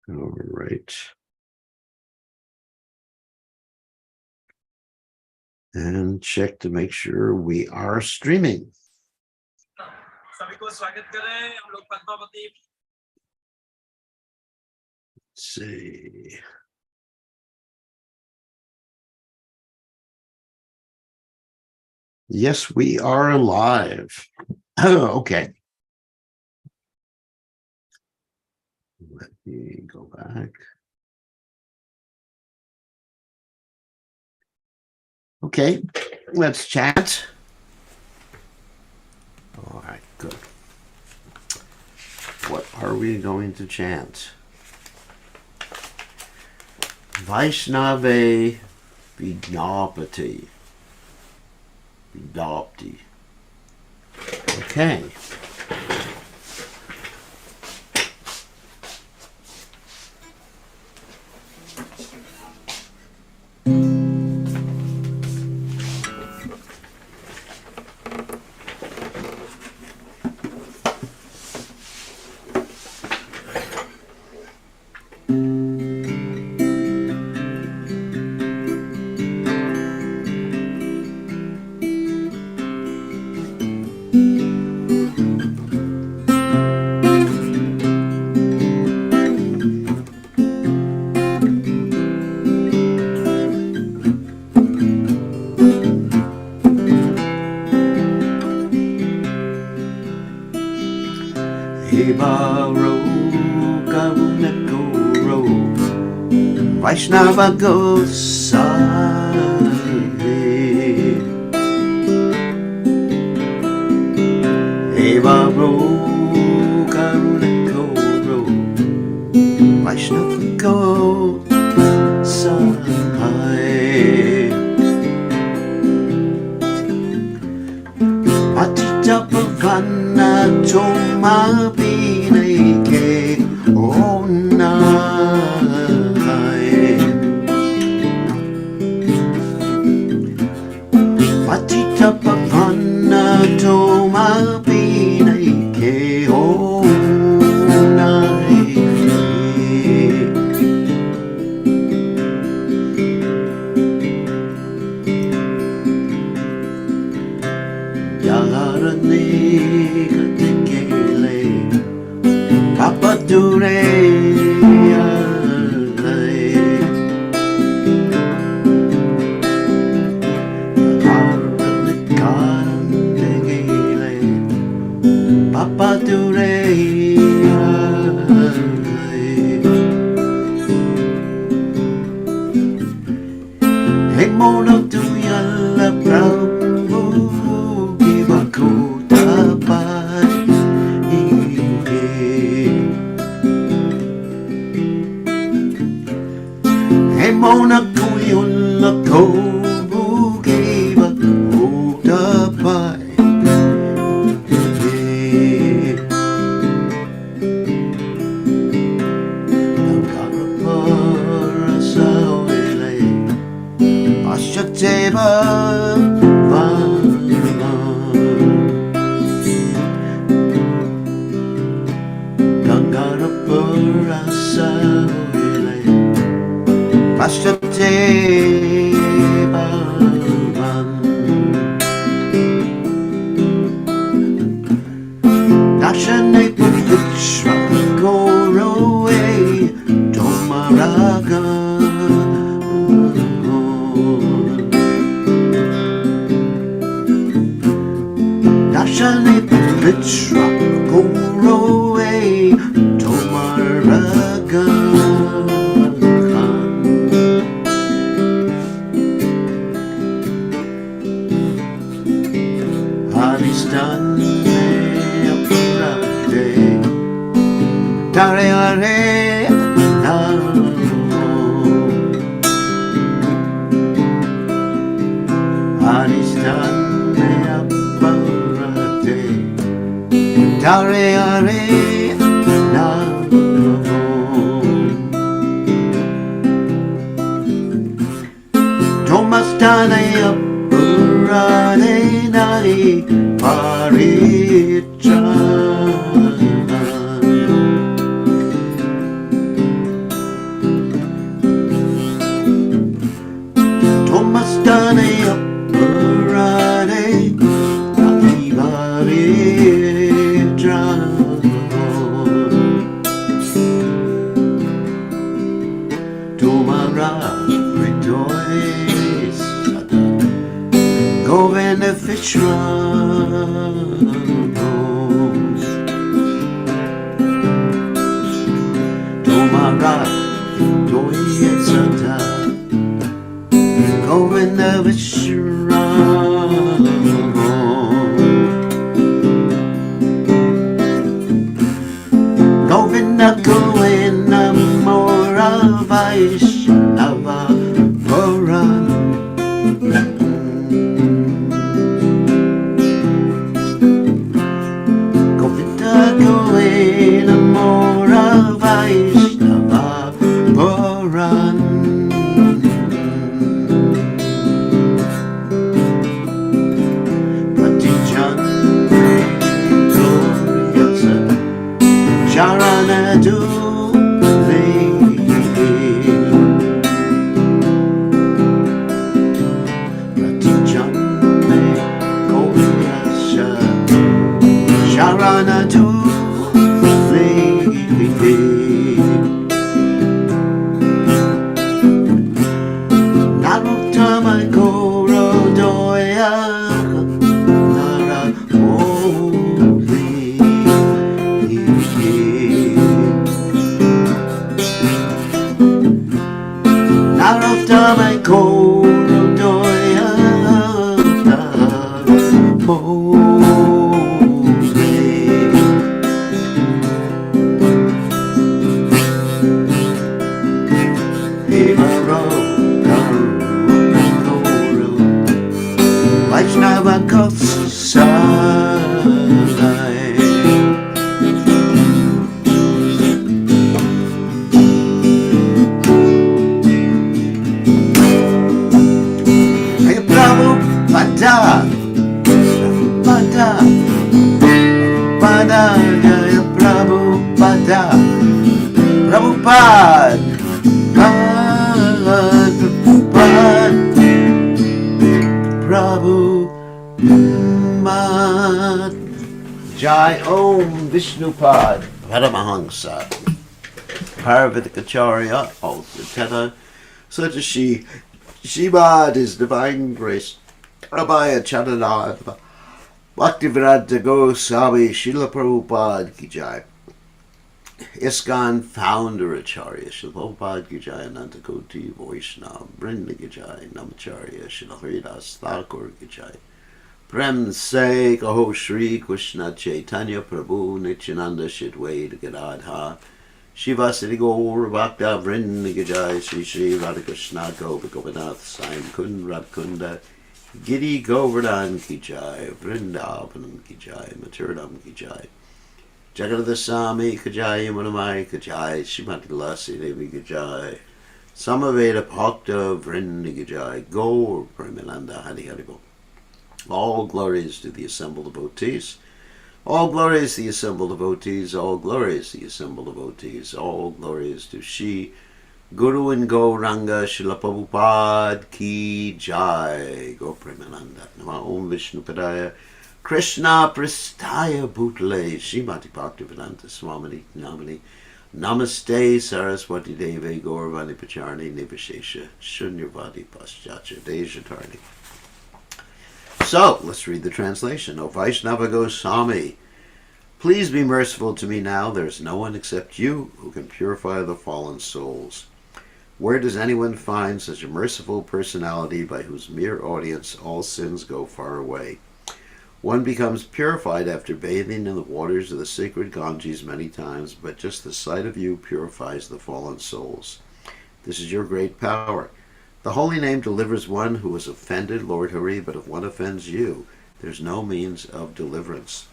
All right. And check to make sure we are streaming. Let's see. Yes, we are live. Oh, okay. Let me go back. Okay, let's chat. All right, good. What are we going to chant? Vaishnava Vignapati. Vignapti. Okay. Vaishnava Goswami Eva Ro Karunako Ro Vaishnava Goswami Patita Pavana Toma Pinake Ona Patita Pavana Toma Pinake Ona Yalarane Katekele Papa Dure Papa Dure Hey Mono tu yalla Prabhu Givakuta Pai Hey Mona Kuyulla Kobu Givakuta Pai Deva Gangara Purasa Pashateva Dashane Putra Goroe Tomaraga Dashane Putra Goroe Tomaraga Haristane Apurate Tare Are Haristane Apurate Tare Are Tomastane Apurate Nai Paritra Tumara rejoice, go beneficial rose. Tumara rejoice, go beneficial rose. Govinda Govinda Mora Vaishnava Puran. Govinda Govinda Mora Vaishnava Puran. Patijan Gloriosa Charana do Charana do Naruttama Goro Doya Nara Holy Naruttama Goro Doya Nara Holy. Vaishnava Kotsalai Hey Prabhupada Prabhupada Prabhupada Jaya Prabhupada Prabhupada Prabhupada Jai Om Vishnupad Paramahansa Parvatikacharya also Teta such as Shimad His Divine Grace Rabaya Chananava Bhaktivedanta Goswami Srila Prabhupada Ki Jai ISKCON Founder Acharya Srila Prabhupada Ki Jai Ananta Koti Vaishnava Vrinda Ki Jai Namacharya Srila Haridas Thakur Ki Jai Prem Se Kaho Shri Krishna Chaitanya Prabhu Nityananda Shidwaita Gadadha Shiva Siddhi Gaur Bhakta Vrinda Ki Jai Shri Shri Radhakrishna Gopa Gopinath Saim Kund Radkunda Giri Govardhan Ki Jai Vrindavanam Ki Jai Maturadam Ki Jai Jagannath Swami Ki Jai Yamunamai Ki Jai Srimati Lasi Devi Ki Jai Samaveda Bhakta Vrinda Ki Jai Gaur Premananda Hari Haribo. All glories to the assembled devotees. All glories to the assembled devotees. All glories to the assembled devotees. All glories to Shri Guru and Gauranga Srila Prabhupada Ki Jai. Go Premananda. Nama Om Vishnu Padaya. Krishna Pristaya Bhutale. Srimati Bhaktivedanta Swamini Namani. Namaste Saraswati Deve Gauravani Pacharni Nivashesha Shunyavadi Paschacha Dejatarni. So, let's read the translation. O Vaishnava Goswami, please be merciful to me now. There is no one except you who can purify the fallen souls. Where does anyone find such a merciful personality by whose mere audience all sins go far away? One becomes purified after bathing in the waters of the sacred Ganges many times, but just the sight of you purifies the fallen souls. This is your great power. The holy name delivers one who is offended, Lord Hari, but if one offends you, there's no means of deliverance.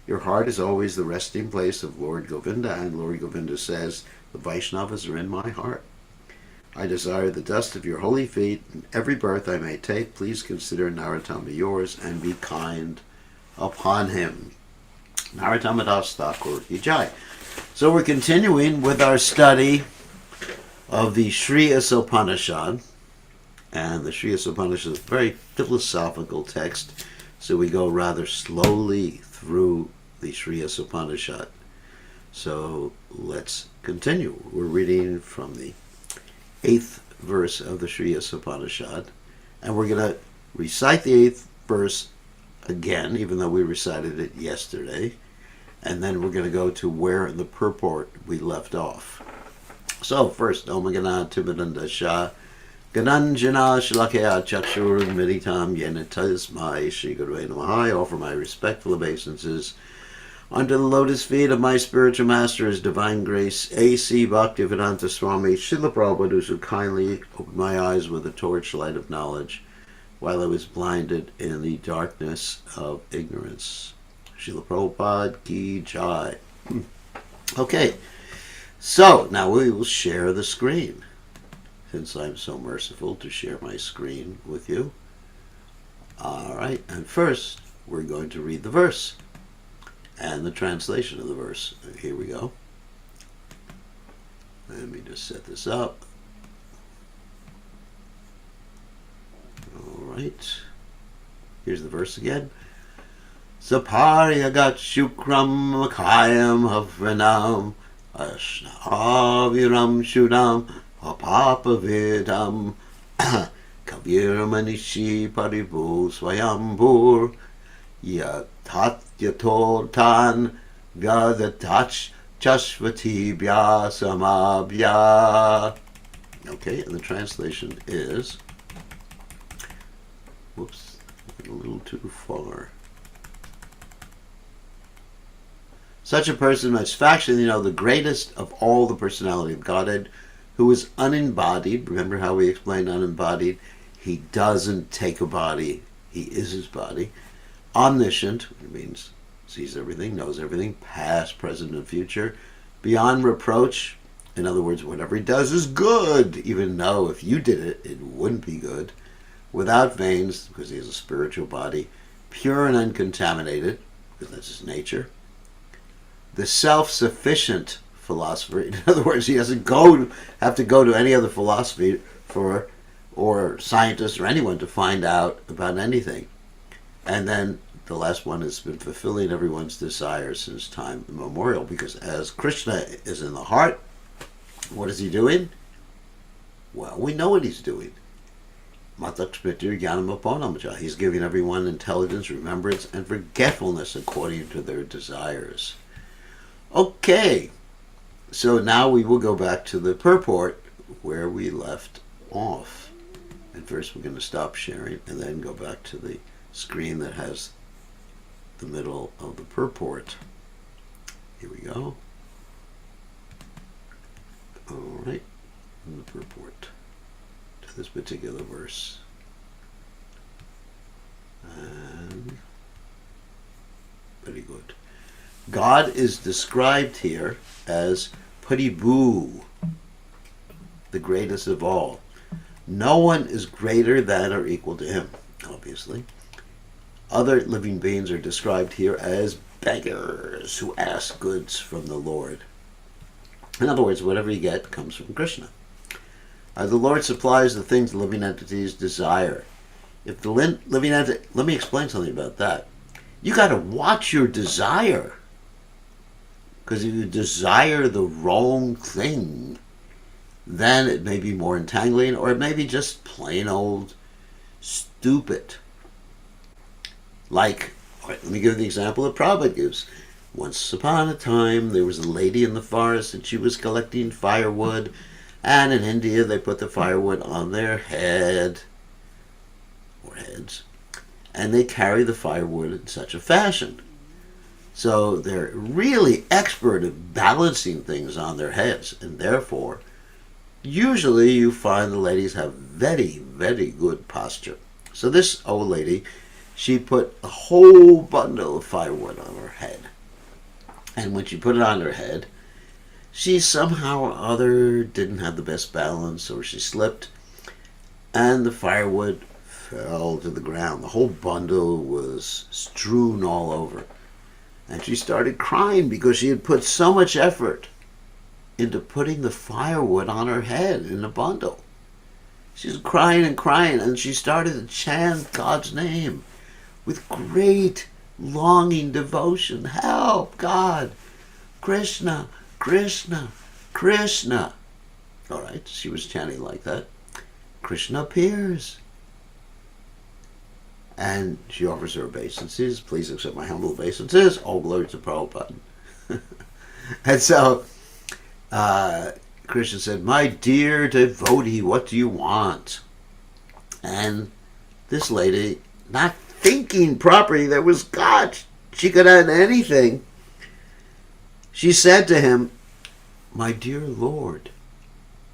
Your heart is always the resting place of Lord Govinda, and Lord Govinda says, the Vaishnavas are in my heart. I desire the dust of your holy feet, and every birth I may take, please consider Narottama yours, and be kind upon him. Narottama Das Thakur Ki Jai. So we're continuing with our study of the Sri Isopanisad. And the Sri Isopanisad is a very philosophical text, so we go rather slowly through the Sri Isopanisad. So let's continue. We're reading from the 8th verse of the Sri Isopanisad. And we're going to recite the 8th verse again, even though we recited it yesterday. And then we're going to go to where in the purport we left off. So first, Om Gana Tibidanda Shah, Gananjana Shalakya Chakshur Meditam Yenitasmai Shri Guru Namaha. I offer my respectful obeisances under the lotus feet of my spiritual master, His Divine Grace, A.C. Bhaktivedanta Swami Srila Prabhupada, who kindly opened my eyes with a torchlight of knowledge while I was blinded in the darkness of ignorance. Srila Prabhupada Ki Jai. Okay, so now we will share the screen, since I'm so merciful to share my screen with you. All right, and first we're going to read the verse and the translation of the verse. Here we go. Let me just set this up. All right. Here's the verse again. Saparyagat shukram makayam havranam ashnaviram shudam apapavidam kaviramanishi paribu swayambur yatatyatortan vyadatach chashvati samabhya. Okay, and the translation is, whoops, a little too far. Such a person must factually know the greatest of all the personality of Godhead, who is unembodied. Remember how we explained unembodied? He doesn't take a body. He is his body. Omniscient, which means sees everything, knows everything, past, present, and future. Beyond reproach, in other words, whatever he does is good, even though if you did it, it wouldn't be good. Without veins, because he has a spiritual body. Pure and uncontaminated, because that's his nature. The self-sufficient philosopher, in other words, he doesn't have to go to any other philosophy or scientist or anyone to find out about anything. And then the last one has been fulfilling everyone's desires since time immemorial, because as Krishna is in the heart, what is he doing? Well, we know what he's doing. He's giving everyone intelligence, remembrance, and forgetfulness according to their desires. Okay, so now we will go back to the purport where we left off. And first we're going to stop sharing and then go back to the screen that has the middle of the purport. Here we go. All right, in the purport to this particular verse. And very good. God is described here as Paribhu, the greatest of all. No one is greater than or equal to him, obviously. Other living beings are described here as beggars who ask goods from the Lord. In other words, whatever you get comes from Krishna. The Lord supplies the things the living entities desire. If the living entity, let me explain something about that. You got to watch your desire. Because if you desire the wrong thing, then it may be more entangling, or it may be just plain old stupid. Like, let me give you the example that Prabhupada gives. Once upon a time, there was a lady in the forest, and she was collecting firewood, and in India, they put the firewood on their head, or heads, and they carry the firewood in such a fashion. So they're really expert at balancing things on their heads, and therefore, usually you find the ladies have very, very good posture. So this old lady, she put a whole bundle of firewood on her head. And when she put it on her head, she somehow or other didn't have the best balance, or she slipped, and the firewood fell to the ground. The whole bundle was strewn all over. And she started crying because she had put so much effort into putting the firewood on her head in a bundle. She was crying and crying, and she started to chant God's name with great longing devotion. Help, God! Krishna, Krishna, Krishna. All right, she was chanting like that. Krishna appears. And she offers her obeisances. Please accept my humble obeisances. All glory to Prabhupada. And so Krishna said, my dear devotee, what do you want? And this lady, not thinking properly, there was God. She could have anything. She said to him, my dear Lord,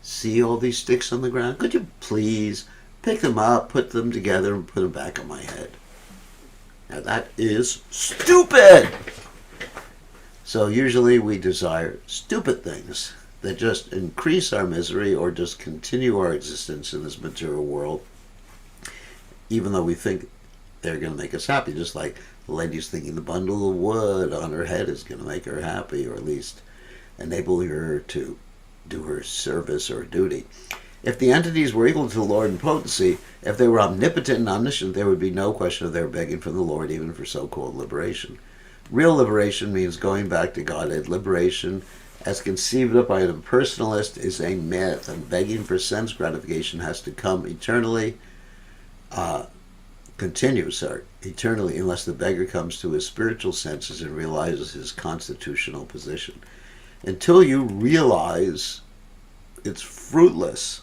see all these sticks on the ground? Could you please pick them up, put them together, and put them back on my head? Now that is stupid! So usually we desire stupid things that just increase our misery or just continue our existence in this material world, even though we think they're going to make us happy. Just like the lady's thinking the bundle of wood on her head is going to make her happy, or at least enable her to do her service or duty. If the entities were equal to the Lord in potency, if they were omnipotent and omniscient, there would be no question of their begging from the Lord even for so-called liberation. Real liberation means going back to Godhead. Liberation, as conceived of by the impersonalist, is a myth, and begging for sense gratification has to come eternally, eternally, unless the beggar comes to his spiritual senses and realizes his constitutional position. Until you realize it's fruitless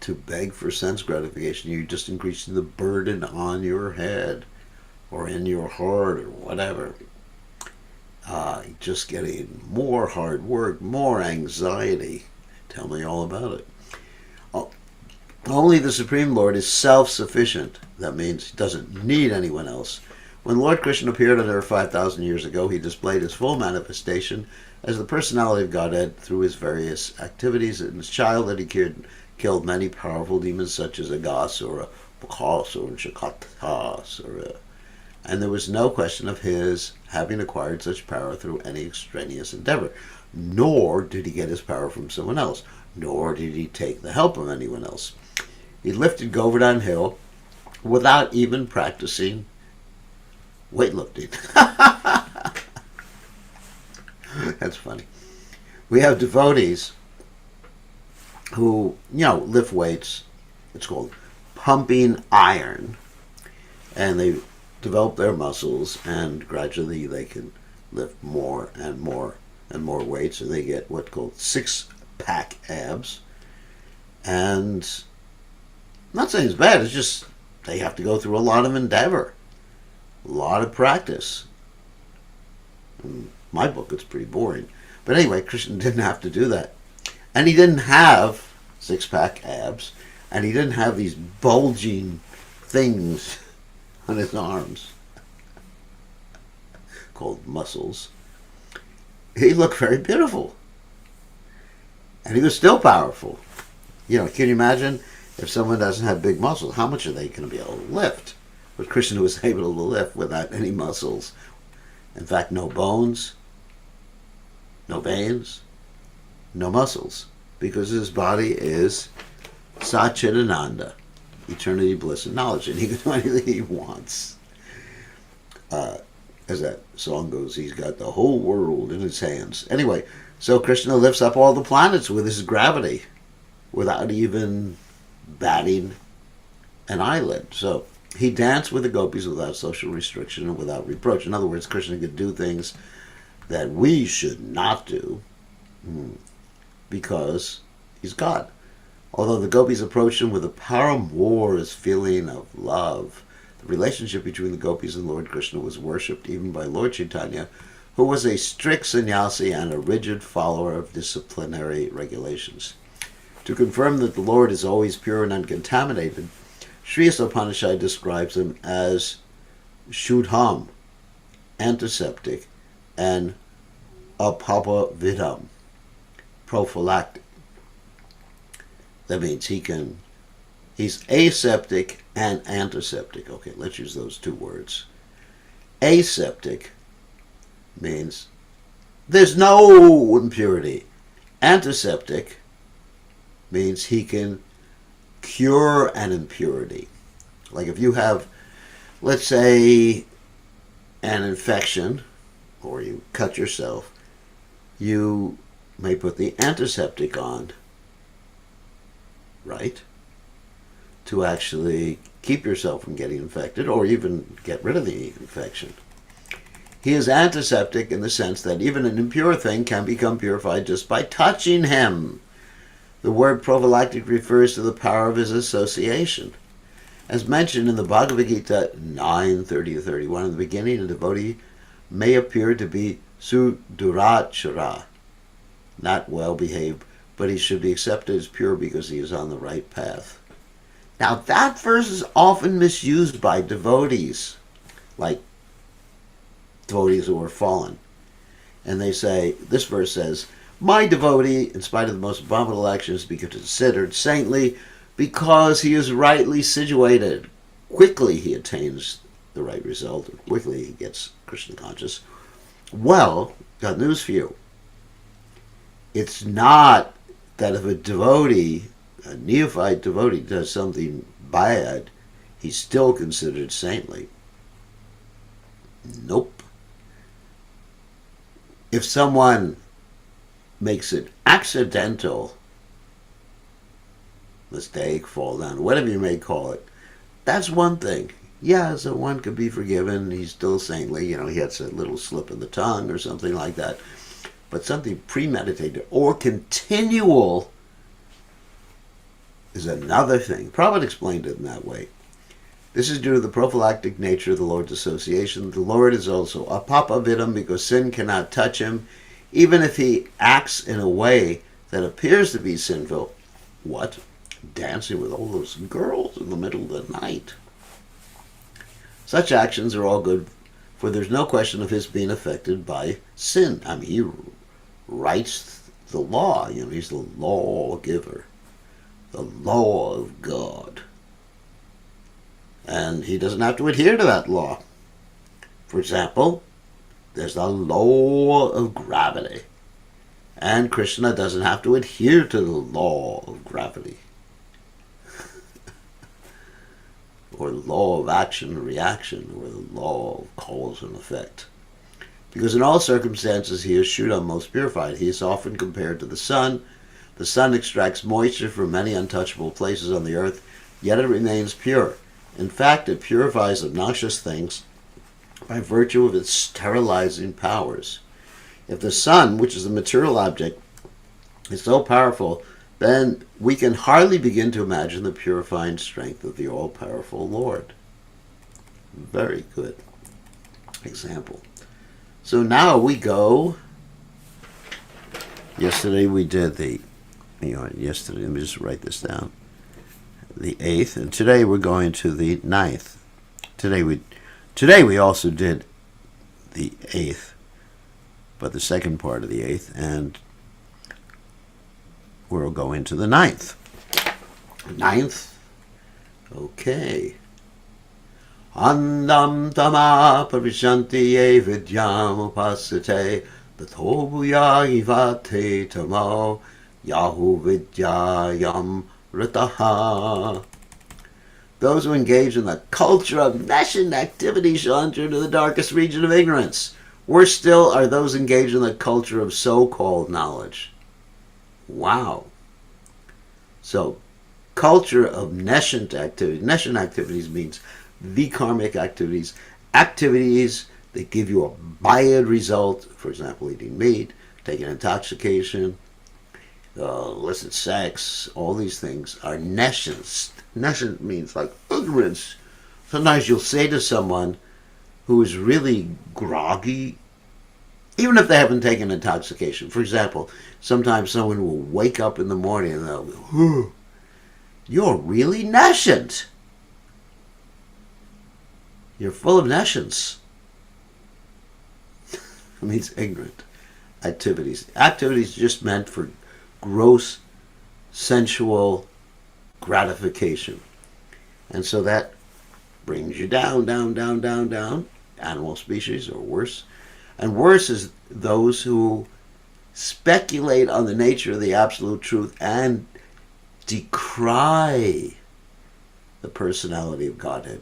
to beg for sense gratification, you're just increasing the burden on your head or in your heart or whatever. Just getting more hard work, more anxiety. Tell me all about it. Only the Supreme Lord is self-sufficient. That means he doesn't need anyone else. When Lord Krishna appeared on earth 5,000 years ago, he displayed his full manifestation as the personality of Godhead through his various activities. In his childhood, he killed many powerful demons such as Aghasura, Bakasura, and Shakatasura. And there was no question of his having acquired such power through any extraneous endeavor. Nor did he get his power from someone else. Nor did he take the help of anyone else. He lifted Govardhan Hill without even practicing weightlifting. That's funny. We have devotees who, lift weights. It's called pumping iron. And they develop their muscles, and gradually they can lift more and more and more weights, and they get what's called six-pack abs. And I'm not saying it's bad, it's just they have to go through a lot of endeavor, a lot of practice. In my book, it's pretty boring. But anyway, Krishna didn't have to do that. And he didn't have six-pack abs, and he didn't have these bulging things on his arms called muscles. He looked very beautiful. And he was still powerful. Can you imagine if someone doesn't have big muscles, how much are they going to be able to lift? But Krishna was able to lift without any muscles. In fact, no bones, no veins, no muscles, because his body is Satchidananda, eternity, bliss, and knowledge, and he can do anything he wants. As that song goes, he's got the whole world in his hands. Anyway, so Krishna lifts up all the planets with his gravity without even batting an eyelid. So he danced with the gopis without social restriction and without reproach. In other words, Krishna could do things that we should not do because he's God. Although the gopis approached him with a paramour's feeling of love, the relationship between the gopis and Lord Krishna was worshipped even by Lord Chaitanya, who was a strict sannyasi and a rigid follower of disciplinary regulations. To confirm that the Lord is always pure and uncontaminated, Sri Isopanisad describes him as Shuddham, antiseptic, and apapavidam, prophylactic. That means he's aseptic and antiseptic. Okay, let's use those two words. Aseptic means there's no impurity. Antiseptic means he can cure an impurity. Like if you have, let's say, an infection, or you cut yourself, you may put the antiseptic on, right? To actually keep yourself from getting infected or even get rid of the infection. He is antiseptic in the sense that even an impure thing can become purified just by touching him. The word prophylactic refers to the power of his association. As mentioned in the Bhagavad Gita 9:30-31, in the beginning, a devotee may appear to be sudurachara, not well behaved, but he should be accepted as pure because he is on the right path. Now that verse is often misused by devotees, like devotees who are fallen. And they say, this verse says, my devotee, in spite of the most abominable actions, be considered saintly because he is rightly situated. Quickly he attains the right result, or quickly he gets Krishna conscious. Well, got news for you. It's not that if a devotee, a neophyte devotee, does something bad, he's still considered saintly. Nope. If someone makes an accidental mistake, fall down, whatever you may call it, that's one thing. Yeah, so one could be forgiven, he's still saintly, he had a little slip of the tongue or something like that. But something premeditated or continual is another thing. Prabhupada explained it in that way. This is due to the prophylactic nature of the Lord's association. The Lord is also apapavidam because sin cannot touch him, even if he acts in a way that appears to be sinful. What? Dancing with all those girls in the middle of the night. Such actions are all good, for there's no question of his being affected by sin. He writes the law. He's the lawgiver, the law of God. And he doesn't have to adhere to that law. For example, there's the law of gravity. And Krishna doesn't have to adhere to the law of gravity. Or the law of action and reaction, or the law of cause and effect. Because in all circumstances he is Shuddha, most purified. He is often compared to the sun. The sun extracts moisture from many untouchable places on the earth, yet it remains pure. In fact, it purifies obnoxious things by virtue of its sterilizing powers. If the sun, which is a material object, is so powerful, then we can hardly begin to imagine the purifying strength of the all-powerful Lord. Very good example. So now we go. Yesterday we did yesterday, let me just write this down. The 8th, and today we're going to the 9th. Today we also did the 8th, but the second part of the 8th, and we'll go into the 9th. 9th? Okay. Andam tama parishanti ye vidyam upasate tatho bhuyayivate tamo yahu vidyayam rataha. Those who engage in the culture of nescient activity shall enter into the darkest region of ignorance. Worse still are those engaged in the culture of so-called knowledge. Wow. So, culture of nescient activities. Nescient activities means the karmic activities. Activities that give you a bad result. For example, eating meat, taking intoxication, illicit sex. All these things are nescients. Nescient means like ignorance. Sometimes you'll say to someone who is really groggy, even if they haven't taken intoxication. For example, sometimes someone will wake up in the morning and they'll go, you're really nescient. You're full of nescience. It means ignorant activities. Activities just meant for gross, sensual gratification. And so that brings you down, down, down, down, down. Animal species or worse. And worse is those who speculate on the nature of the absolute truth and decry the personality of Godhead.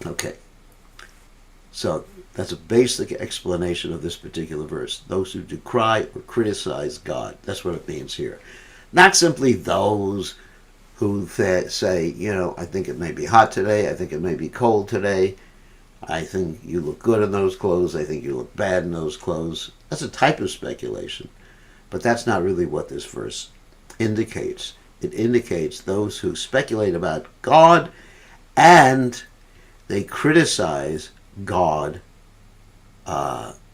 Okay. So That's a basic explanation of this particular verse. Those who decry or criticize God. That's what it means here. Not simply those who say, I think it may be hot today, I think it may be cold today, I think you look good in those clothes, I think you look bad in those clothes. That's a type of speculation, but that's not really what this verse indicates. It indicates those who speculate about God and they criticize God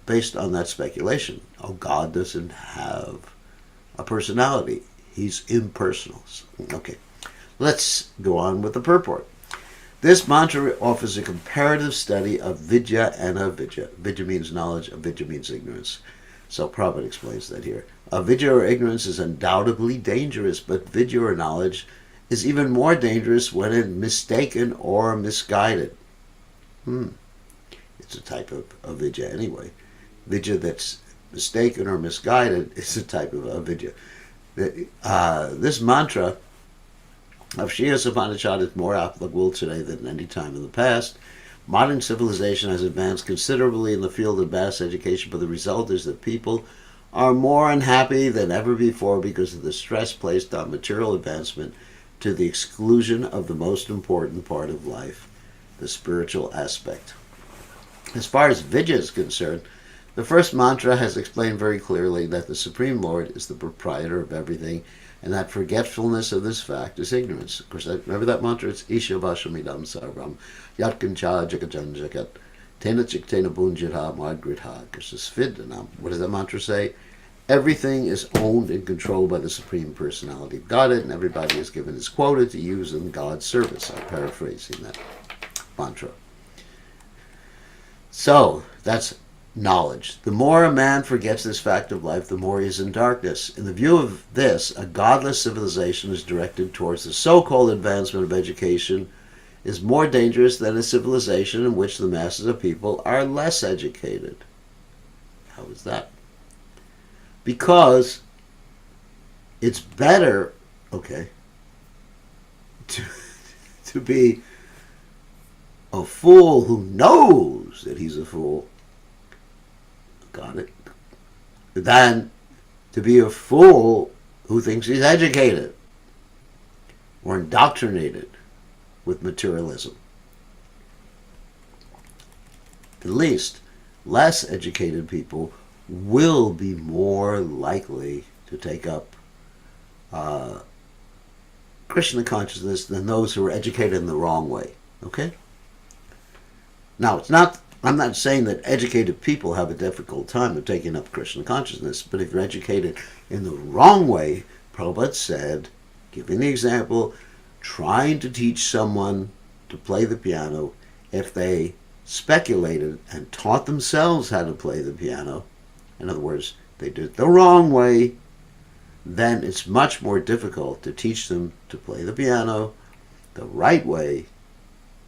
based on that speculation. Oh, God doesn't have a personality. He's impersonal. Okay, let's go on with the purport. This mantra offers a comparative study of vidya and avidya. Vidya means knowledge, avidya means ignorance. So Prabhupada explains that here. Avidya or ignorance is undoubtedly dangerous, but vidya or knowledge is even more dangerous when it's mistaken or misguided. It's a type of avidya anyway. Vidya that's mistaken or misguided is a type of avidya. This mantra of Sri Isopanisad is more applicable today than any time in the past. Modern civilization has advanced considerably in the field of mass education, but the result is that people are more unhappy than ever before because of the stress placed on material advancement to the exclusion of the most important part of life, the spiritual aspect. As far as Vidya is concerned, the first mantra has explained very clearly that the Supreme Lord is the proprietor of everything, and that forgetfulness of this fact is ignorance. Of course, remember that mantra? It's Isha Vashamidam Sarvam, Yatkancha Jagajan Jagat, Tena Chiktena Bunjitha Madgritha, Krishnasviddanam. What does that mantra say? Everything is owned and controlled by the Supreme Personality of Godhead, and everybody is given his quota to use in God's service. I'm paraphrasing that mantra. So, that's knowledge. The more a man forgets this fact of life, the more he is in darkness. In the view of this, a godless civilization is directed towards the so-called advancement of education is more dangerous than a civilization in which the masses of people are less educated. How is that? Because it's better, to be a fool who knows that he's a fool, got it, than to be a fool who thinks he's educated or indoctrinated with materialism. At least, less educated people will be more likely to take up Krishna consciousness than those who are educated in the wrong way. Okay? Now, I'm not saying that educated people have a difficult time of taking up Krishna consciousness, but if you're educated in the wrong way, Prabhupada said, giving the example, trying to teach someone to play the piano, if they speculated and taught themselves how to play the piano, in other words, they did it the wrong way, then it's much more difficult to teach them to play the piano the right way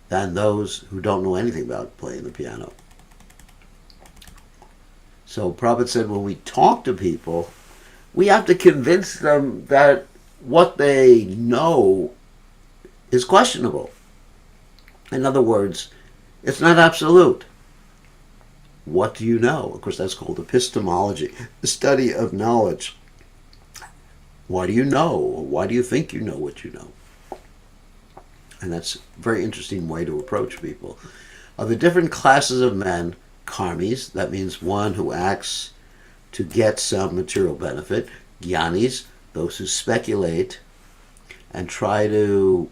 than those who don't know anything about playing the piano. So Prabhupada said when we talk to people, we have to convince them that what they know is questionable. In other words, it's not absolute. What do you know? Of course, that's called epistemology, the study of knowledge. What do you know? Why do you think you know what you know? And that's a very interesting way to approach people. Of the different classes of men, karmis, that means one who acts to get some material benefit. Jnanis, those who speculate and try to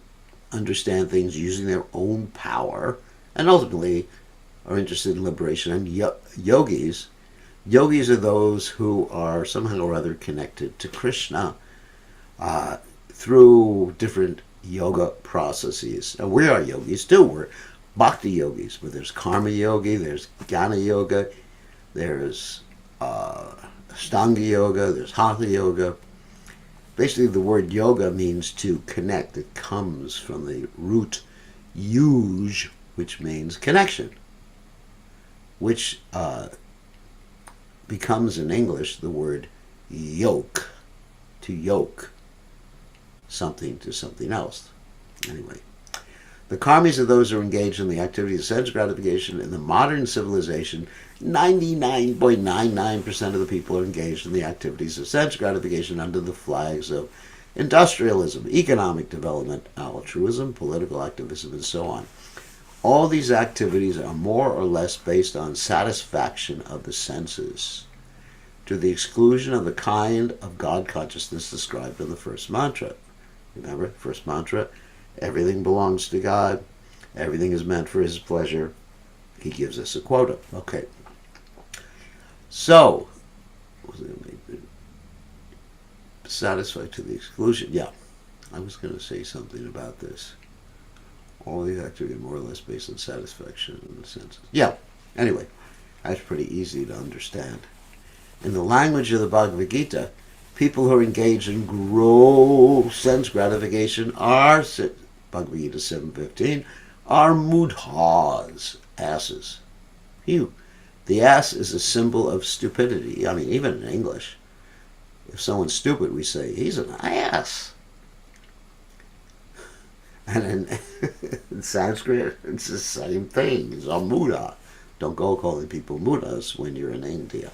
understand things using their own power, and ultimately are interested in liberation. And yogis are those who are somehow or other connected to Krishna through different yoga processes. And we are yogis too. We're bhakti yogis, but there's karma yogi, there's jnana yoga, there's ashtanga yoga, there's hatha yoga. Basically, the word yoga means to connect. It comes from the root yuj, which means connection, which becomes in English the word yoke, to yoke something to something else. Anyway, The karmas of those who are engaged in the activities of sense gratification in the modern civilization, 99.99% of the people are engaged in the activities of sense gratification under the flags of industrialism, economic development, altruism, political activism, and so on. All these activities are more or less based on satisfaction of the senses, to the exclusion of the kind of God consciousness described in the first mantra. Remember, first mantra, everything belongs to God, everything is meant for His pleasure. He gives us a quota. Okay. So, satisfied to the exclusion. Yeah, I was going to say something about this. All these activities are more or less based on satisfaction in the senses. Yeah, anyway, that's pretty easy to understand. In the language of the Bhagavad Gita, people who are engaged in gross sense gratification are, Bhagavad Gita 7:15, are mudhas, asses. Phew. The ass is a symbol of stupidity. I mean, even in English, if someone's stupid, we say, he's an ass. And in Sanskrit, it's the same thing. It's a muda. Don't go calling people mudas when you're in India.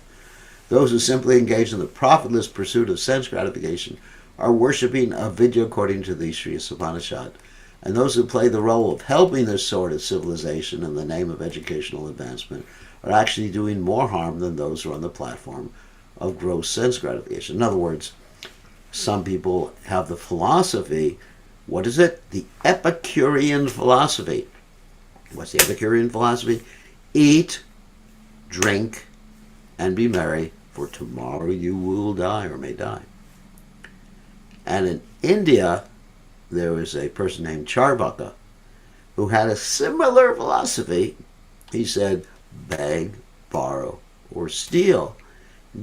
Those who simply engage in the profitless pursuit of sense gratification are worshipping avidya according to the Sri Isopanisad. And those who play the role of helping this sort of civilization in the name of educational advancement are actually doing more harm than those who are on the platform of gross sense gratification. In other words, some people have the philosophy, what is it? The Epicurean philosophy. What's the Epicurean philosophy? Eat, drink, and be merry, for tomorrow you will die or may die. And in India, there was a person named Charvaka who had a similar philosophy. He said, beg, borrow, or steal.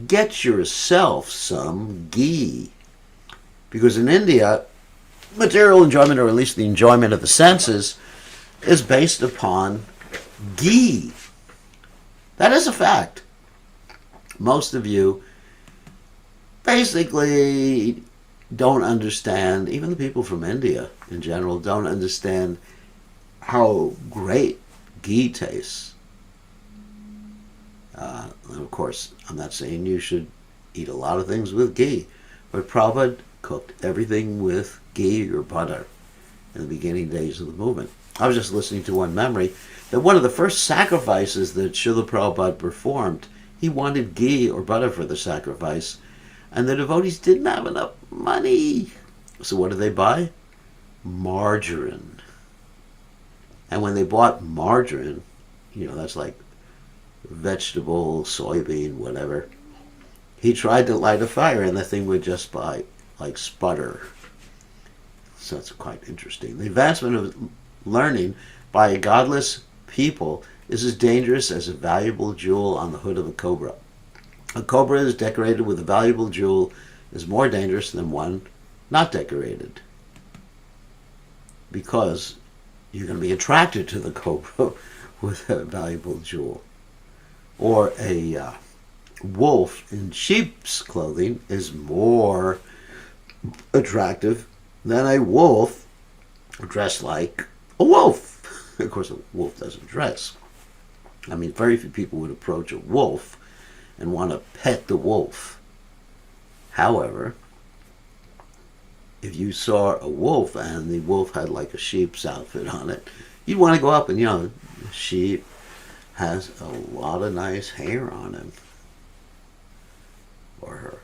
Get yourself some ghee. Because in India, material enjoyment, or at least the enjoyment of the senses, is based upon ghee. That is a fact. Most of you basically don't understand, even the people from India in general, don't understand how great ghee tastes. And of course, I'm not saying you should eat a lot of things with ghee, but Prabhupada cooked everything with ghee or butter in the beginning days of the movement. I was just listening to one memory that one of the first sacrifices that Srila Prabhupada performed, he wanted ghee or butter for the sacrifice, and the devotees didn't have enough money. So what did they buy? Margarine. And when they bought margarine, that's like vegetable, soybean, whatever, he tried to light a fire and the thing would just like sputter. So it's quite interesting. The advancement of learning by a godless people is as dangerous as a valuable jewel on the hood of a cobra. A cobra is decorated with a valuable jewel is more dangerous than one not decorated, because you're going to be attracted to the cobra with a valuable jewel. Or a wolf in sheep's clothing is more attractive than a wolf dressed like a wolf. Of course, a wolf doesn't dress. I mean, very few people would approach a wolf and want to pet the wolf. However, if you saw a wolf and the wolf had like a sheep's outfit on it, you'd want to go up and, the sheep has a lot of nice hair on him or her.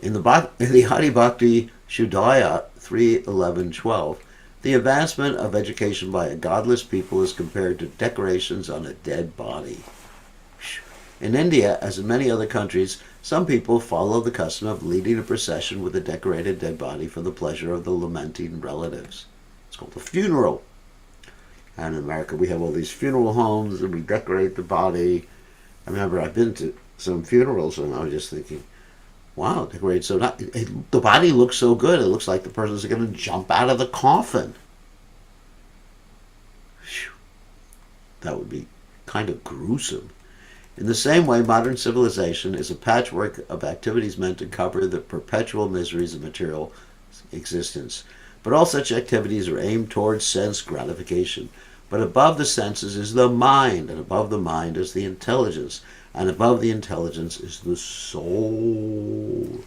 In the Hari Bhakti Shuddhaya 3:11-12, the advancement of education by a godless people is compared to decorations on a dead body. In India, as in many other countries, some people follow the custom of leading a procession with a decorated dead body for the pleasure of the lamenting relatives. It's called a funeral. And in America, we have all these funeral homes and we decorate the body. I remember I've been to some funerals and I was just thinking, wow, decorated so nice. The body looks so good. It looks like the person's going to jump out of the coffin. Whew. That would be kind of gruesome. In the same way, modern civilization is a patchwork of activities meant to cover the perpetual miseries of material existence. But all such activities are aimed towards sense gratification. But above the senses is the mind, and above the mind is the intelligence, and above the intelligence is the soul.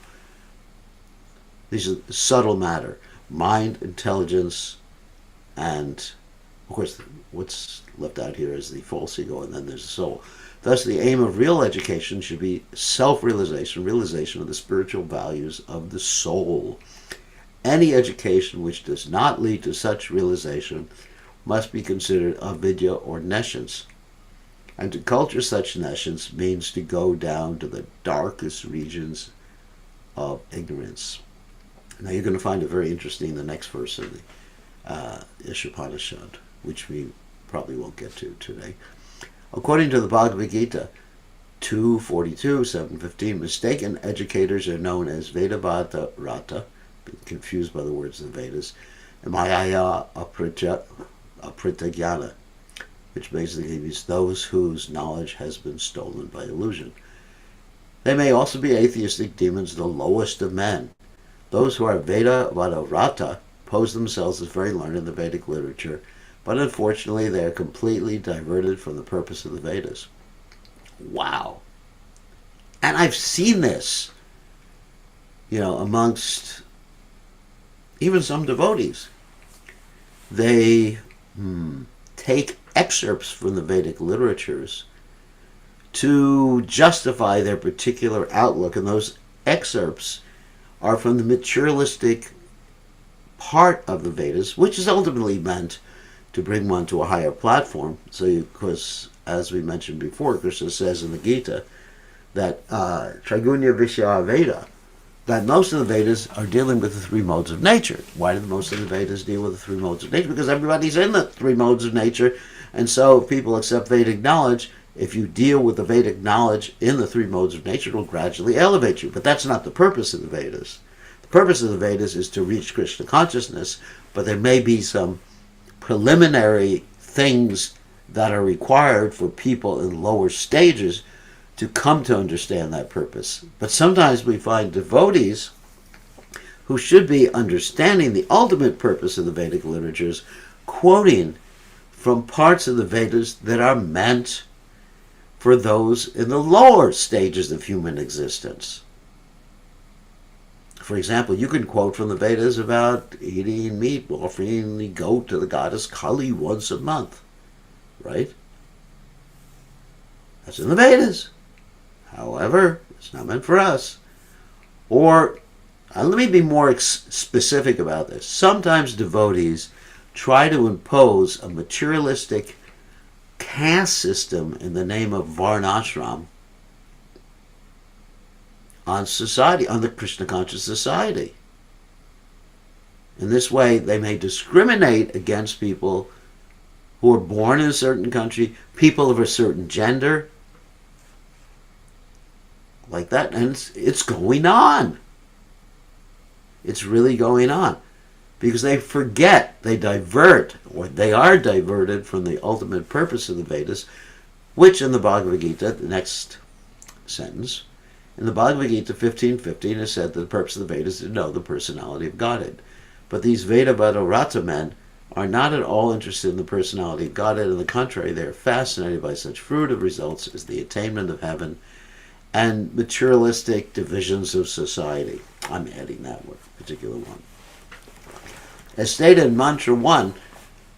These are subtle matter. Mind, intelligence, and of course what's left out here is the false ego, and then there's the soul. Thus the aim of real education should be self-realization, realization of the spiritual values of the soul. Any education which does not lead to such realization must be considered avidya or nescience. And to culture such nescience means to go down to the darkest regions of ignorance. Now you're going to find it very interesting in the next verse of the Isopanisad, which we probably won't get to today. According to the Bhagavad Gita 2:42, 7:15, mistaken educators are known as Vedavata Rata, confused by the words of the Vedas, and Mayaya Apritagyana, which basically means those whose knowledge has been stolen by illusion. They may also be atheistic demons, the lowest of men. Those who are Vedavata Rata pose themselves as very learned in the Vedic literature, but unfortunately they are completely diverted from the purpose of the Vedas. Wow. And I've seen this, amongst even some devotees. They take excerpts from the Vedic literatures to justify their particular outlook, and those excerpts are from the materialistic part of the Vedas, which is ultimately meant to bring one to a higher platform. So, because as we mentioned before, Krishna says in the Gita that Trigunya Vishya Veda, that most of the Vedas are dealing with the three modes of nature. Why do most of the Vedas deal with the three modes of nature? Because everybody's in the three modes of nature, and so if people accept Vedic knowledge, if you deal with the Vedic knowledge in the three modes of nature, it will gradually elevate you. But that's not the purpose of the Vedas. The purpose of the Vedas is to reach Krishna consciousness, but there may be some preliminary things that are required for people in lower stages to come to understand that purpose. But sometimes we find devotees who should be understanding the ultimate purpose of the Vedic literatures, quoting from parts of the Vedas that are meant for those in the lower stages of human existence. For example, you can quote from the Vedas about eating meat, offering the goat to the goddess Kali once a month, right? That's in the Vedas. However, it's not meant for us. Or, let me be more specific about this. Sometimes devotees try to impose a materialistic caste system in the name of varnashram on society, on the Krishna conscious society. In this way, they may discriminate against people who are born in a certain country, people of a certain gender, like that, and it's going on. It's really going on. Because they forget, they divert, or they are diverted from the ultimate purpose of the Vedas, which in the Bhagavad Gita, the next sentence, in the Bhagavad Gita 15:15 is said that the purpose of the Vedas is to know the personality of Godhead. But these Vedavata Rata men are not at all interested in the personality of Godhead. On the contrary, they are fascinated by such fruitive results as the attainment of heaven and materialistic divisions of society. I'm adding that one, particular one. As stated in Mantra 1,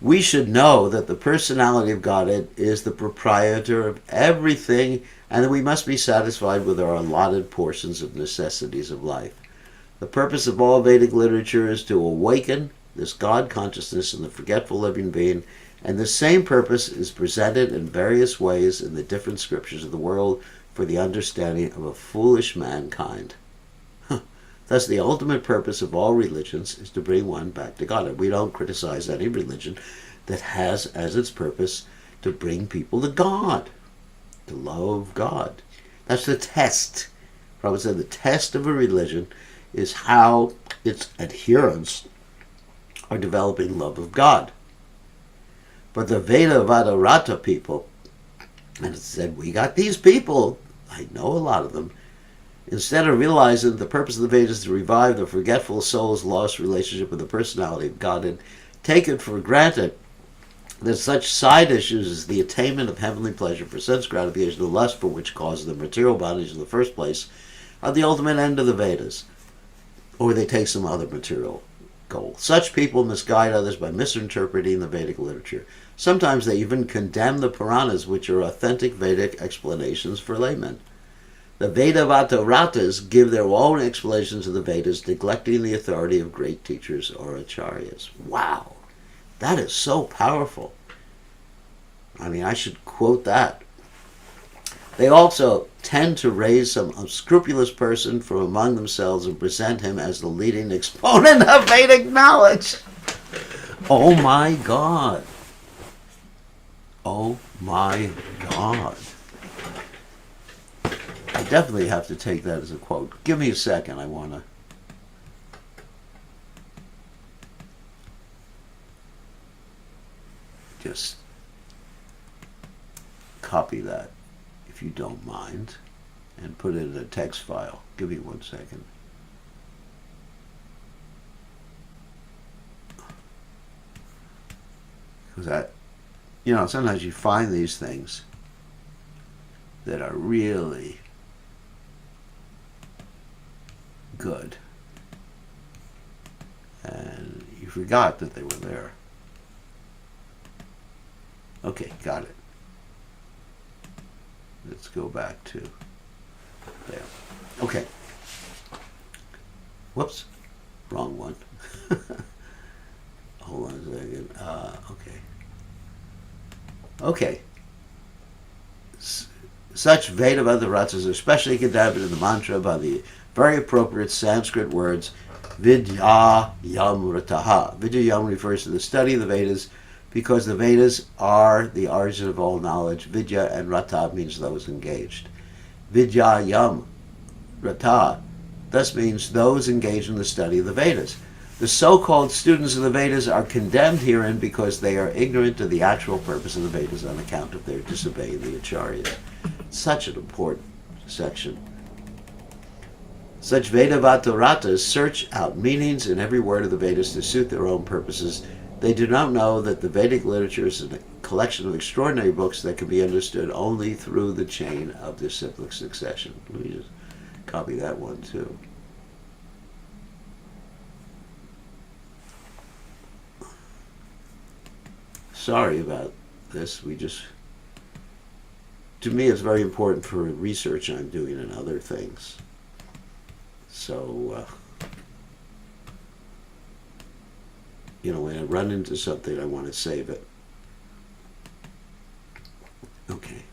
we should know that the personality of Godhead is the proprietor of everything, and that we must be satisfied with our allotted portions of necessities of life. The purpose of all Vedic literature is to awaken this God consciousness in the forgetful living being, and the same purpose is presented in various ways in the different scriptures of the world for the understanding of a foolish mankind. Thus, the ultimate purpose of all religions is to bring one back to God. And we don't criticize any religion that has as its purpose to bring people to God, to love God. That's the test. Prabhupada said the test of a religion is how its adherents are developing love of God. But the Vedavata Rata people, and it said, we got these people, I know a lot of them, Instead of realizing that the purpose of the Vedas is to revive the forgetful soul's lost relationship with the personality of God, and take it for granted that such side issues as the attainment of heavenly pleasure for sense gratification, the lust for which causes the material bondage in the first place, are the ultimate end of the Vedas, or they take some other material goal. Such people misguide others by misinterpreting the Vedic literature. Sometimes they even condemn the Puranas, which are authentic Vedic explanations for laymen. The Vedavata-ratas give their own explanations of the Vedas, neglecting the authority of great teachers or acharyas. Wow, that is so powerful. I mean, I should quote that. They also tend to raise some unscrupulous person from among themselves and present him as the leading exponent of Vedic knowledge. Oh my God. Oh my God. I definitely have to take that as a quote. Give me a second. I want to just copy that, if you don't mind, and put it in a text file. Give me 1 second. Because sometimes you find these things that are really good, and you forgot that they were there. Okay, got it. Let's go back to there. Okay. Whoops. Wrong one. Hold on a second. Okay. Okay. Such Vedavata-ratas are especially condemned in the mantra by the very appropriate Sanskrit words Vidyayam Rataha. Vidyayam refers to the study of the Vedas because the Vedas are the origin of all knowledge. Vidya and Rata means those engaged. Vidyayam Rata thus means those engaged in the study of the Vedas. The so-called students of the Vedas are condemned herein because they are ignorant of the actual purpose of the Vedas on account of their disobeying the Acharya. Such an important section. Such Vedavata-ratas search out meanings in every word of the Vedas to suit their own purposes. They do not know that the Vedic literature is a collection of extraordinary books that can be understood only through the chain of disciplic succession. Let me just copy that one too. Sorry about this. To me, it's very important for research I'm doing and other things. So, when I run into something, I want to save it. Okay.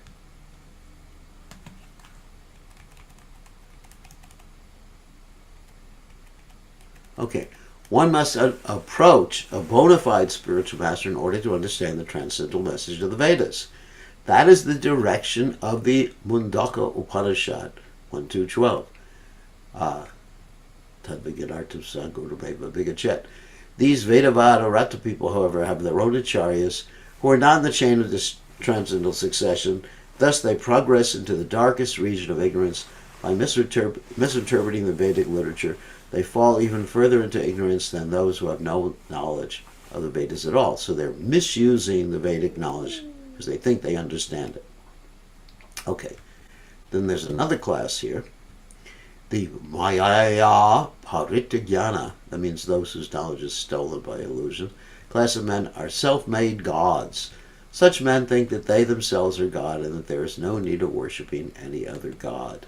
Okay. One must approach a bona fide spiritual master in order to understand the transcendental message of the Vedas. That is the direction of the Mundaka Upanishad 1.2.12. These Vedavata-rata people, however, have their own acharyas who are not in the chain of this transcendental succession. Thus they progress into the darkest region of ignorance by misinterpreting the Vedic literature. They fall even further into ignorance than those who have no knowledge of the Vedas at all. So they're misusing the Vedic knowledge because they think they understand it. Okay. Then there's another class here. The Maya Paritagyana, that means those whose knowledge is stolen by illusion. Class of men are self-made gods. Such men think that they themselves are God and that there is no need of worshipping any other god.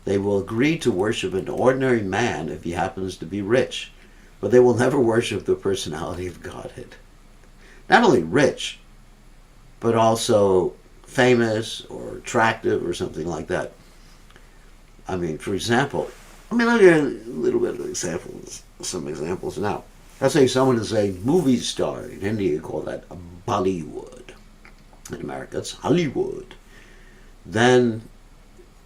They will agree to worship an ordinary man if he happens to be rich, but they will never worship the personality of Godhead. Not only rich, but also famous or attractive or something like that. I mean, for example, look at a little bit of examples, some examples now. Let's say someone is a movie star. In India, you call that Bollywood. In America, it's Hollywood. Then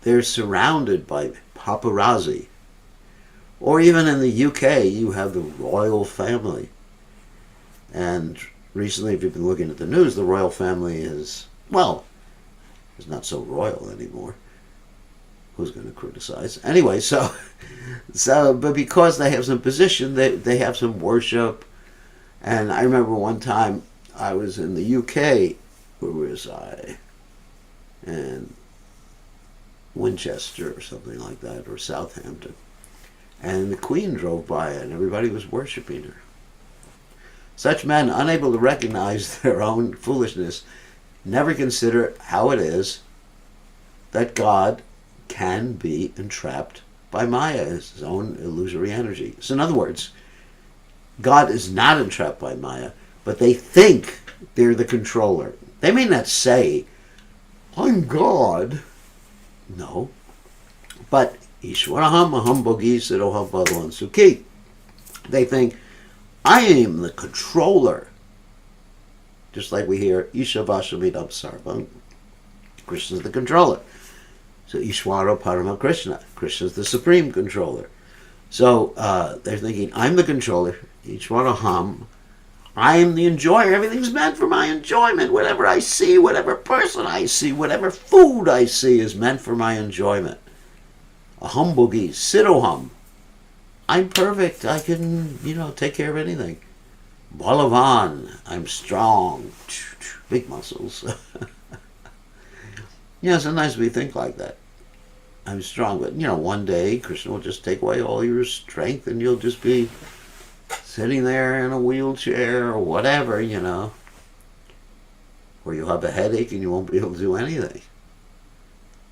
they're surrounded by paparazzi. Or even in the UK, you have the royal family. And recently, if you've been looking at the news, the royal family is not so royal anymore. who's going to criticize? Anyway, but because they have some position, they have some worship. And I remember one time I was in the UK. Where was I? In Winchester or something like that, or Southampton. And the Queen drove by and everybody was worshiping her. Such men, unable to recognize their own foolishness, never consider how it is that God can be entrapped by Maya, his own illusory energy. So in other words, God is not entrapped by Maya, but they think they're the controller. They may not say, I'm God. No. But Ishwaraham aham bogi siroham bhagavan sukhi. They think, I am the controller. Just like we hear, Isha Vashamidam Sarvam. Krishna's the controller. So Ishwara Parama Krishna. Krishna's the supreme controller. So they're thinking, I'm the controller. Ishwaraham. I am the enjoyer. Everything's meant for my enjoyment. Whatever I see, whatever person I see, whatever food I see is meant for my enjoyment. Aham bogi, siroham. I'm perfect. I can, take care of anything. Balavan. I'm strong. Big muscles. Sometimes we think like that. I'm strong, but one day Krishna will just take away all your strength and you'll just be sitting there in a wheelchair or whatever, or you'll have a headache and you won't be able to do anything.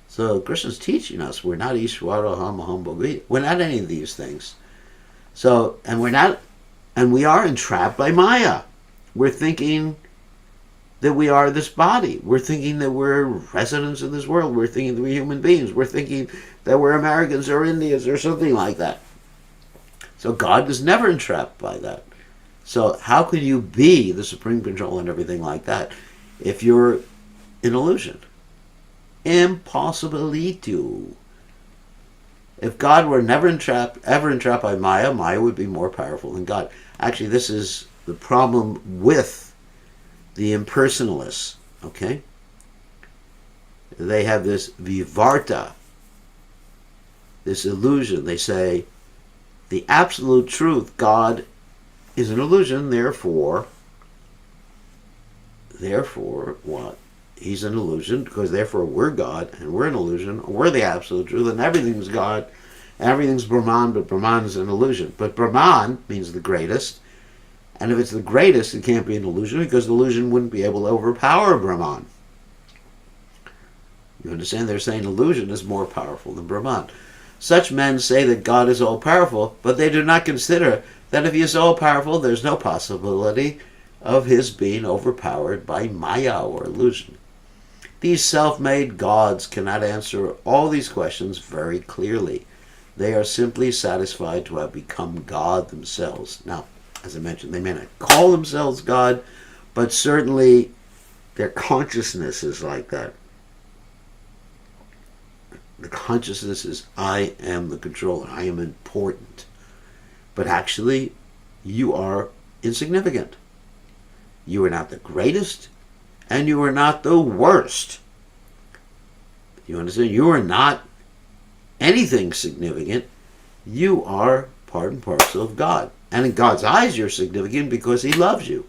So Krishna's teaching us we're not Ishwara Aham Bogi. We're not any of these things. So, and we are entrapped by Maya. We're thinking that we are this body. We're thinking that we're residents of this world. We're thinking that we're human beings. We're thinking that we're Americans or Indians or something like that. So God is never entrapped by that. So how can you be the supreme control and everything like that if you're an illusion? Impossibility. If God were ever entrapped by Maya, Maya would be more powerful than God. Actually, this is the problem with the impersonalists, okay? They have this vivarta, this illusion. They say, the absolute truth, God is an illusion, therefore what? He's an illusion, because therefore we're God, and we're an illusion, we're the absolute truth, and everything's God, and everything's Brahman, but Brahman is an illusion. But Brahman means the greatest, and if it's the greatest, it can't be an illusion, because the illusion wouldn't be able to overpower Brahman. You understand? They're saying illusion is more powerful than Brahman. Such men say that God is all-powerful, but they do not consider that if he is all-powerful, there's no possibility of his being overpowered by Maya or illusion. These self-made gods cannot answer all these questions very clearly. They are simply satisfied to have become God themselves. Now, as I mentioned, they may not call themselves God, but certainly their consciousness is like that. The consciousness is, I am the controller, I am important. But actually, you are insignificant. You are not the greatest, and you are not the worst. You understand? You are not anything significant. You are part and parcel of God. And in God's eyes, you're significant because he loves you.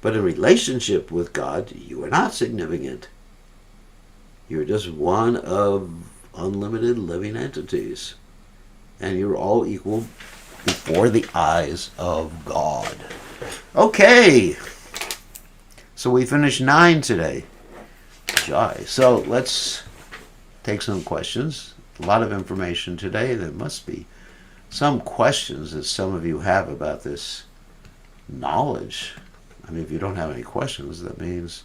But in relationship with God, you are not significant. You're just one of unlimited living entities. And you're all equal before the eyes of God. Okay. So we finished 9 today. Jai. So let's take some questions. A lot of information today. There must be some questions that some of you have about this knowledge. I mean, if you don't have any questions, that means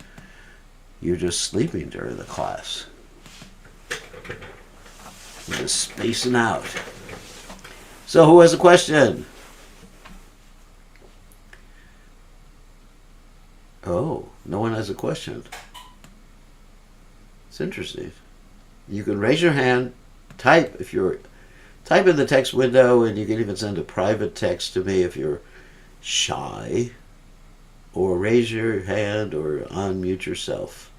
you're just sleeping during the class. You're just spacing out. So who has a question? Oh, no one has a question. It's interesting. You can raise your hand, type in the text window, and you can even send a private text to me if you're shy, or raise your hand or unmute yourself.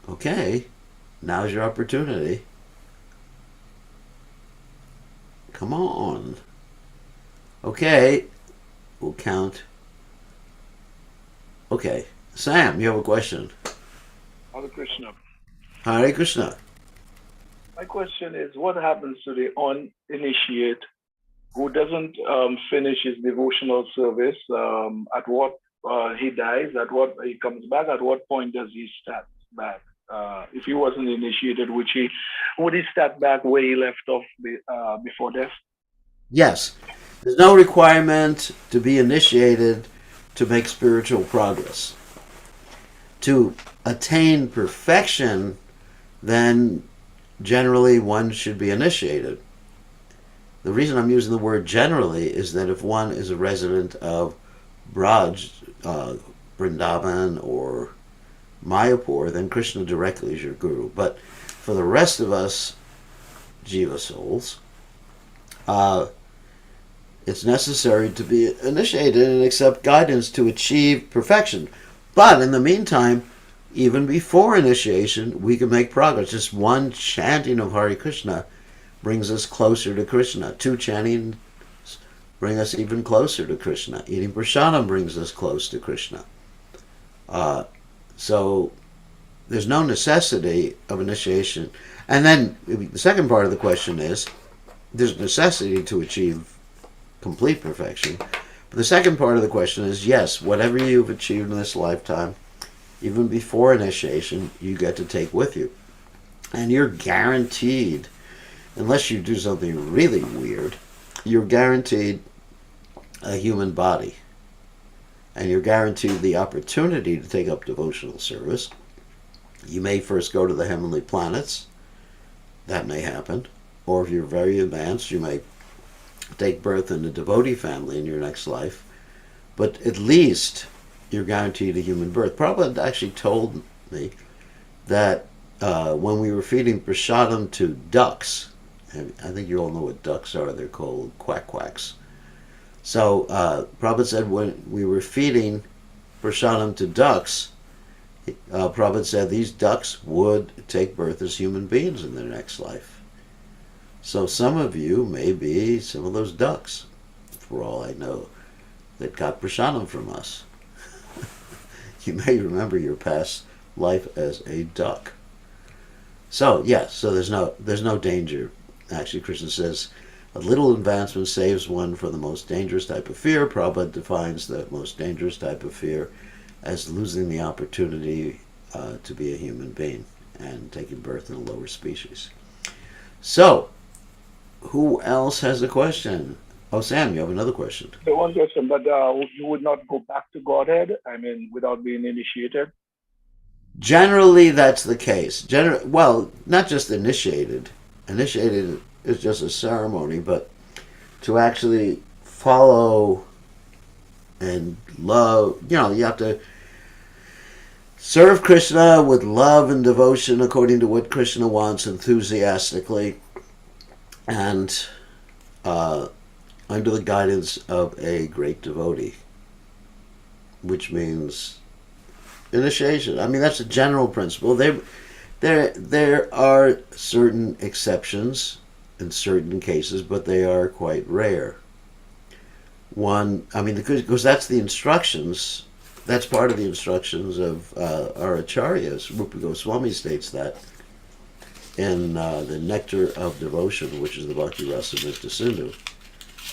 Okay. Now's your opportunity. Come on. Okay, we'll count. Okay, Sam, you have a question. Hare Krishna. Hare Krishna. My question is, what happens to the uninitiate who doesn't finish his devotional service? At what he dies? At what he comes back? At what point does he start back? If he wasn't initiated, would he start back where he left off before death? Yes, there's no requirement to be initiated to make spiritual progress. To attain perfection, then generally one should be initiated. The reason I'm using the word generally is that if one is a resident of Braj, Vrindavan, or Mayapur, then Krishna directly is your guru. But for the rest of us jiva souls, uh, it's necessary to be initiated and accept guidance to achieve perfection. But in the meantime, even before initiation, we can make progress. Just one chanting of Hare Krishna brings us closer to Krishna. Two chanting bring us even closer to Krishna. Eating prasadam brings us close to Krishna. Uh, so there's no necessity of initiation. And then the second part of the question is, there's necessity to achieve complete perfection. But the second part of the question is, yes, whatever you've achieved in this lifetime, even before initiation, you get to take with you. And you're guaranteed, unless you do something really weird, you're guaranteed a human body. And you're guaranteed the opportunity to take up devotional service. You may first go to the heavenly planets. That may happen. Or if you're very advanced, you may take birth in a devotee family in your next life. But at least you're guaranteed a human birth. Prabhupada actually told me that when we were feeding prasadam to ducks, and I think you all know what ducks are, they're called quack quacks. So Prabhupada said when we were feeding prasadam to ducks, Prabhupada said these ducks would take birth as human beings in their next life. So some of you may be some of those ducks, for all I know, that got prasadam from us. You may remember your past life as a duck. So yes, so there's no danger. Actually, Krishna says a little advancement saves one from the most dangerous type of fear. Prabhupada defines the most dangerous type of fear as losing the opportunity to be a human being and taking birth in a lower species. So, who else has a question? Oh, Sam, you have another question. The one question, but you would not go back to Godhead. I mean, without being initiated. Generally, that's the case. Well, not just initiated. Initiated is just a ceremony, but to actually follow and love, you have to serve Krishna with love and devotion according to what Krishna wants, enthusiastically, and under the guidance of a great devotee, which means initiation. I mean, that's a general principle. There are certain exceptions in certain cases, but they are quite rare. Because that's the instructions. That's part of the instructions of our acharyas. Rupa Goswami states that in the Nectar of Devotion, which is the Bhakti Rasamrita Sindhu,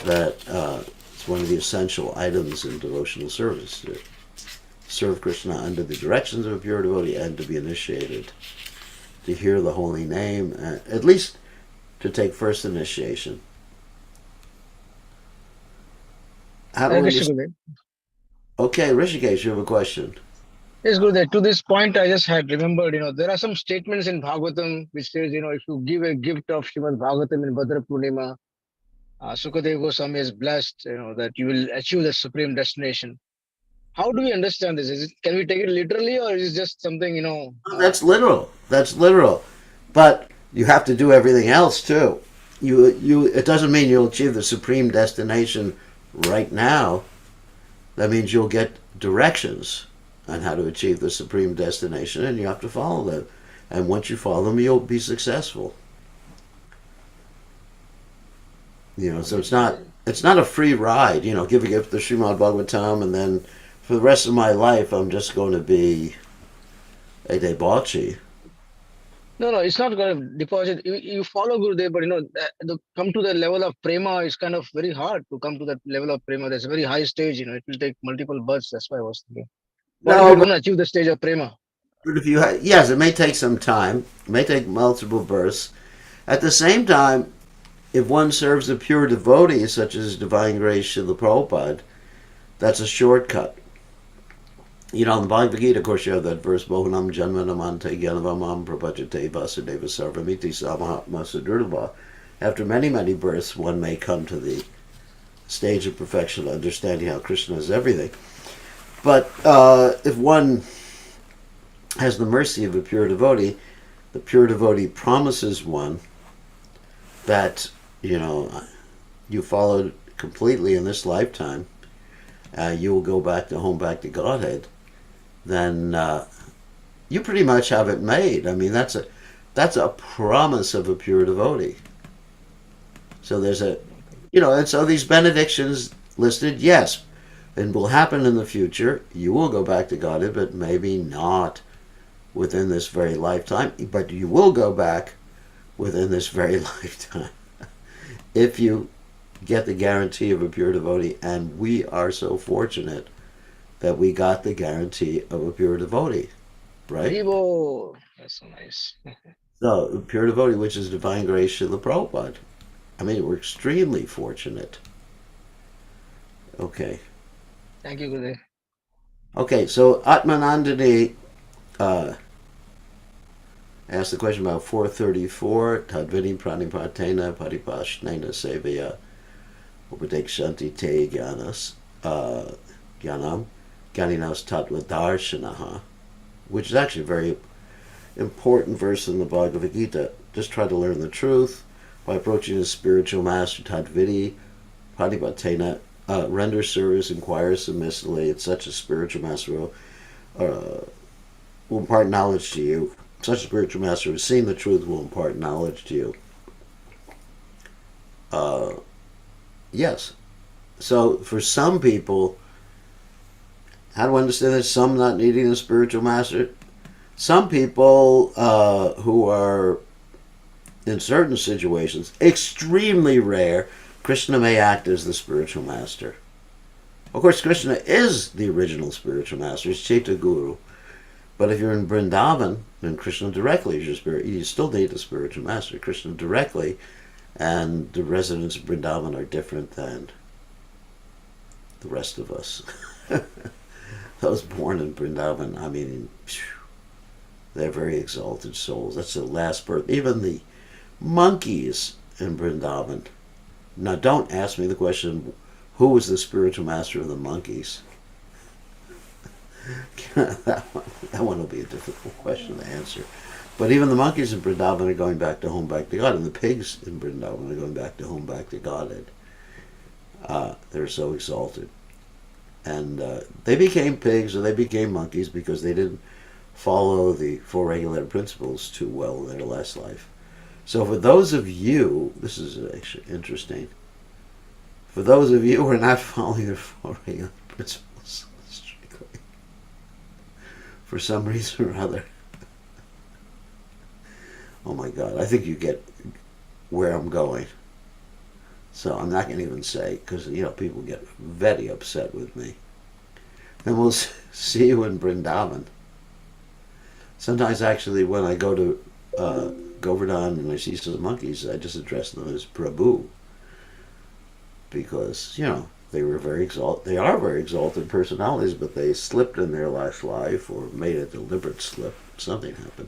that it's one of the essential items in devotional service. To serve Krishna under the directions of a pure devotee and to be initiated, to hear the holy name, at least to take first initiation. How do we? Krishna Gurudev. Okay, Rishikesh, you have a question. Yes, Gurudev. To this point, I just had remembered, there are some statements in Bhagavatam which says, if you give a gift of Srimad Bhagavatam in Bhadra Purnima, Sukadev Goswami is blessed, that you will achieve the supreme destination. How do we understand this? Can we take it literally, or is it just something, That's literal. That's literal. But you have to do everything else too. It doesn't mean you'll achieve the supreme destination right now. That means you'll get directions on how to achieve the supreme destination, and you have to follow them. And once you follow them, you'll be successful. So it's not a free ride. Give a gift to Srimad Bhagavatam, and then for the rest of my life, I'm just going to be a debauchee. No, it's not going to deposit. You follow Gurudev, but come to the level of prema is kind of very hard to come to that level of prema. There's a very high stage. It will take multiple births. That's why I was thinking. What if No, you but don't achieve the stage of prema? if yes, it may take some time. It may take multiple births. At the same time, if one serves a pure devotee, such as Divine Grace Srila Prabhupada, that's a shortcut. In the Bhagavad Gita, of course, you have that verse, Mohanam Janmanamante Gyanavamam Prabhajate Vasudeva Sarvamiti Samahatma Sudurva. After many, many births, one may come to the stage of perfection, understanding how Krishna is everything. But if one has the mercy of a pure devotee, the pure devotee promises one that, you followed completely in this lifetime, you will go back to Godhead, then you pretty much have it made. I mean, that's a promise of a pure devotee. So there's and so these benedictions listed, yes, and will happen in the future. You will go back to Godhead, but maybe not within this very lifetime. But you will go back within this very lifetime if you get the guarantee of a pure devotee. And we are so fortunate that we got the guarantee of a pure devotee, right? Vivo. That's so nice. So, a pure devotee, which is Divine Grace Srila Prabhupada. I mean, we're extremely fortunate. Okay. Thank you, Gurudev. Okay, so Atmanandani asked the question about 434, Tadvini Pranipatena Paripashnena Sevaya Upadekshanti Te Gyanas Gyanam Gyaninas Tattva Darshanaha, which is actually a very important verse in the Bhagavad Gita. Just try to learn the truth by approaching a spiritual master, Tadvini Pranipatena, render service, inquire submissively. It's such a spiritual master will impart knowledge to you. Such a spiritual master who has seen the truth will impart knowledge to you. Yes. So for some people, how do I understand this? Some not needing a spiritual master. Some people who are in certain situations, extremely rare, Krishna may act as the spiritual master. Of course, Krishna is the original spiritual master. He's Chaitya Guru. But if you're in Vrindavan, then Krishna directly is your spirit. You still need a spiritual master. Krishna directly, and the residents of Vrindavan are different than the rest of us. Those born in Vrindavan, I mean, they're very exalted souls. That's the last birth. Even the monkeys in Vrindavan. Now, don't ask me the question, who was the spiritual master of the monkeys? that one will be a difficult question to answer. But even the monkeys in Vrindavan are going back to home, back to God, and the pigs in Vrindavan are going back to home, back to Godhead. They're so exalted. And they became pigs or they became monkeys because they didn't follow the four regulated principles too well in their last life. So for those of you, this is actually interesting, for those of you who are not following the four regulated principles strictly, for some reason or other, oh my God, I think you get where I'm going. So I'm not going to even say, because people get very upset with me. And we'll see you in Vrindavan. Sometimes actually when I go to Govardhan and I see some monkeys, I just address them as Prabhu. Because, they were they are very exalted personalities, but they slipped in their last life or made a deliberate slip. Something happened.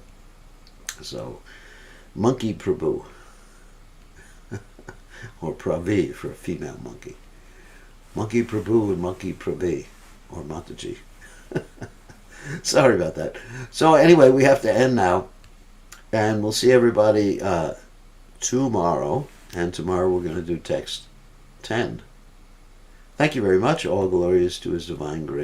So, Monkey Prabhu. Or Pravi for a female monkey. Monkey Prabhu and Monkey Pravi. Or Mataji. Sorry about that. So anyway, we have to end now. And we'll see everybody tomorrow. And tomorrow we're going to do text 10. Thank you very much. All glories to His divine grace.